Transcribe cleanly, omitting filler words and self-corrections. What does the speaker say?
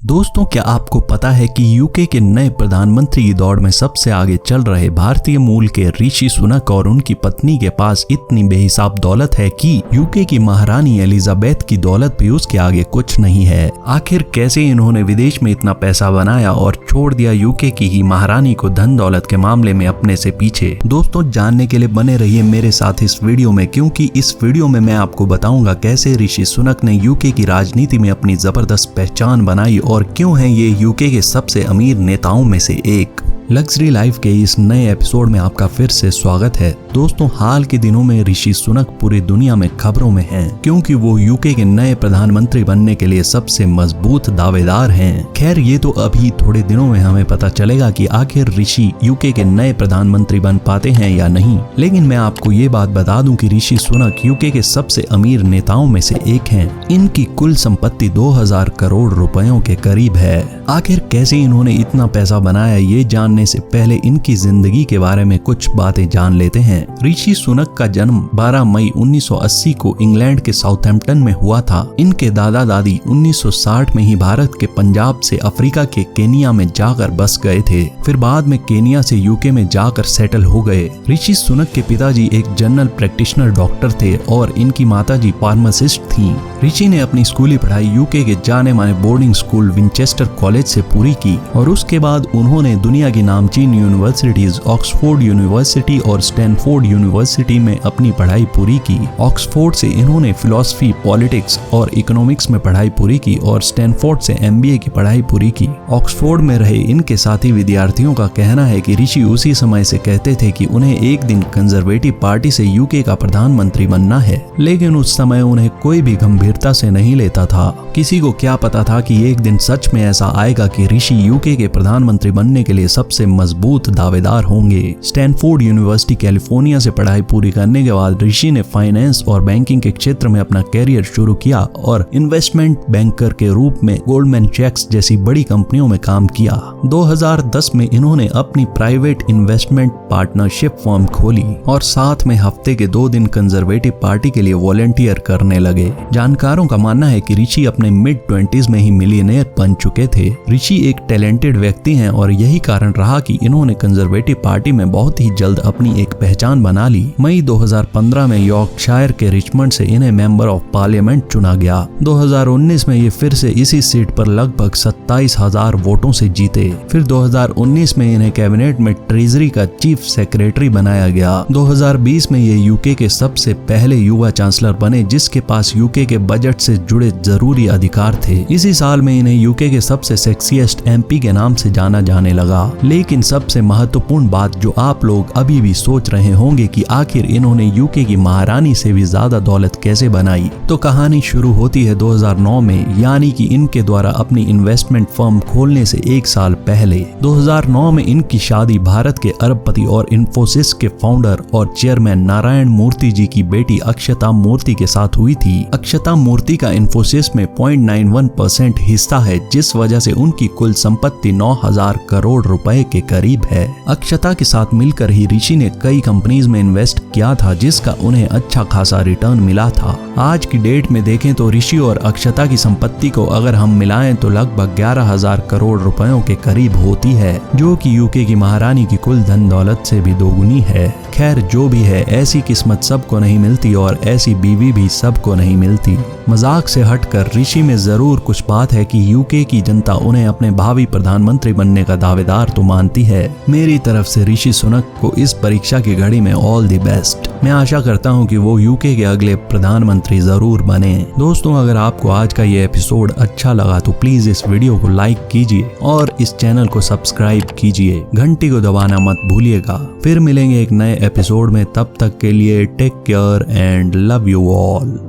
दोस्तों, क्या आपको पता है कि यूके के नए प्रधानमंत्री की दौड़ में सबसे आगे चल रहे भारतीय मूल के ऋषि सुनक और उनकी पत्नी के पास इतनी बेहिसाब दौलत है कि यूके की महारानी एलिजाबेथ की दौलत भी उसके आगे कुछ नहीं है। आखिर कैसे इन्होंने विदेश में इतना पैसा बनाया और छोड़ दिया यूके की ही महारानी को धन दौलत के मामले में अपने से पीछे? दोस्तों, जानने के लिए बने रहिए मेरे साथ इस वीडियो में, क्योंकि इस वीडियो में मैं आपको बताऊंगा कैसे ऋषि सुनक ने यूके की राजनीति में अपनी जबरदस्त पहचान बनाई और क्यों है ये यूके के सबसे अमीर नेताओं में से एक। लग्जरी लाइफ के इस नए एपिसोड में आपका फिर से स्वागत है। दोस्तों, हाल के दिनों में ऋषि सुनक पूरी दुनिया में खबरों में हैं, क्योंकि वो यूके के नए प्रधानमंत्री बनने के लिए सबसे मजबूत दावेदार हैं। खैर, ये तो अभी थोड़े दिनों में हमें पता चलेगा कि आखिर ऋषि यूके के नए प्रधानमंत्री बन पाते हैं या नहीं। लेकिन मैं आपको ये बात बता दूं कि ऋषि सुनक यूके के सबसे अमीर नेताओं में से एक हैं। इनकी कुल संपत्ति 2000 करोड़ रुपयों के करीब है। आखिर कैसे इन्होंने इतना पैसा बनाया, ये जानने से पहले इनकी जिंदगी के बारे में कुछ बातें जान लेते हैं। ऋषि सुनक का जन्म 12 मई 1980 को इंग्लैंड के साउथहैम्पटन में हुआ था। इनके दादा दादी 1960 में ही भारत के पंजाब से अफ्रीका के केनिया में जाकर बस गए थे। फिर बाद में केनिया से यूके में जाकर सेटल हो गए। ऋषि सुनक के पिताजी एक जनरल प्रैक्टिशनर डॉक्टर थे और इनकी माताजी फार्मासिस्ट थीं। ऋषि ने अपनी स्कूली पढ़ाई यूके के जाने माने बोर्डिंग स्कूल विंचेस्टर कॉलेज से पूरी की और उसके बाद उन्होंने दुनिया की नामचीन यूनिवर्सिटीज ऑक्सफोर्ड यूनिवर्सिटी और स्टैनफोर्ड यूनिवर्सिटी में अपनी पढ़ाई पूरी की। ऑक्सफोर्ड से इन्होंने फिलॉसफी, पॉलिटिक्स और इकोनॉमिक्स में पढ़ाई पूरी की और स्टैनफोर्ड से MBA की पढ़ाई पूरी की। ऑक्सफोर्ड में रहे इनके साथी विद्यार्थियों का कहना है कि ऋषि उसी समय से कहते थे कि उन्हें एक दिन कंजर्वेटिव पार्टी से यूके का प्रधानमंत्री बनना है, लेकिन उस समय उन्हें कोई भी गंभीरता से नहीं लेता था। किसी को क्या पता था कि एक दिन सच में ऐसा आएगा कि ऋषि यूके के प्रधानमंत्री बनने के लिए सबसे मजबूत दावेदार होंगे। स्टैनफोर्ड यूनिवर्सिटी कैलिफोर्निया से पढ़ाई पूरी करने के बाद ऋषि ने फाइनेंस और बैंकिंग के क्षेत्र में अपना कैरियर शुरू किया और इन्वेस्टमेंट बैंकर के रूप में गोल्डमैन सैक्स जैसी बड़ी कंपनियों में काम किया। 2010 में इन्होंने अपनी प्राइवेट इन्वेस्टमेंट पार्टनरशिप फर्म खोली और साथ में हफ्ते के 2 दिन कंजर्वेटिव पार्टी के लिए वॉलंटियर करने लगे। जानकारों का मानना है कि ऋषि अपने मिड-20s में ही मिलियनेयर बन चुके थे। ऋषि एक टैलेंटेड व्यक्ति हैं और यही कारण रहा कि इन्होंने कंजर्वेटिव पार्टी में बहुत ही जल्द अपनी एक पहचान बना ली। मई 2015 में यॉर्कशायर के रिचमंड से इन्हें मेंबर ऑफ पार्लियामेंट चुना गया। 2019 में ये फिर से इसी सीट पर लगभग 27,000 वोटों से जीते। फिर 2019 में इन्हें कैबिनेट में ट्रेजरी का चीफ सेक्रेटरी बनाया गया। 2020 में ये यूके के सबसे पहले युवा चांसलर बने जिसके पास यूके के बजट से जुड़े जरूरी अधिकार थे। इसी साल में इन्हें यूके के सबसे सेक्सीएस्ट MP के नाम से जाना जाने लगा। लेकिन सबसे महत्वपूर्ण बात जो आप लोग अभी भी सोच रहे होंगे कि आखिर इन्होंने यूके की महारानी से भी ज्यादा दौलत कैसे बनाई, तो कहानी शुरू होती है 2009 में, यानी कि इनके द्वारा अपनी इन्वेस्टमेंट फर्म खोलने से 1 साल पहले। 2009 में इनकी शादी भारत के अरबपति और इन्फोसिस के फाउंडर और चेयरमैन नारायण मूर्ति जी की बेटी अक्षता मूर्ति के साथ हुई थी। अक्षता मूर्ति का इन्फोसिस में 0.91% हिस्सा है, जिस वजह से उनकी कुल संपत्ति 9000 करोड़ रुपए के करीब है। अक्षता के साथ मिलकर ही ऋषि ने कई कंपनीज में इन्वेस्ट किया था, जिसका उन्हें अच्छा खासा रिटर्न मिला था। आज की डेट में देखें तो ऋषि और अक्षता की संपत्ति को अगर हम मिलाएं तो लगभग 11,000 करोड़ रुपयों के करीब होती है, जो कि यूके की महारानी की कुल धन दौलत से भी दोगुनी है। खैर, जो भी है, ऐसी किस्मत सबको नहीं मिलती और ऐसी बीवी भी सबको नहीं मिलती। मजाक से हटकर ऋषि में जरूर कुछ बात है कि यूके की जनता उन्हें अपने भावी प्रधानमंत्री बनने का दावेदार तो मानती है। मेरी तरफ से ऋषि सुनक को इस परीक्षा की घड़ी में ऑल द बेस्ट। मैं आशा करता हूं कि वो यूके के अगले प्रधानमंत्री जरूर बने। दोस्तों, अगर आपको आज का ये एपिसोड अच्छा लगा तो प्लीज इस वीडियो को लाइक कीजिए और इस चैनल को सब्सक्राइब कीजिए। घंटी को दबाना मत भूलिएगा। फिर मिलेंगे एक नए एपिसोड में, तब तक के लिए take care and love you all.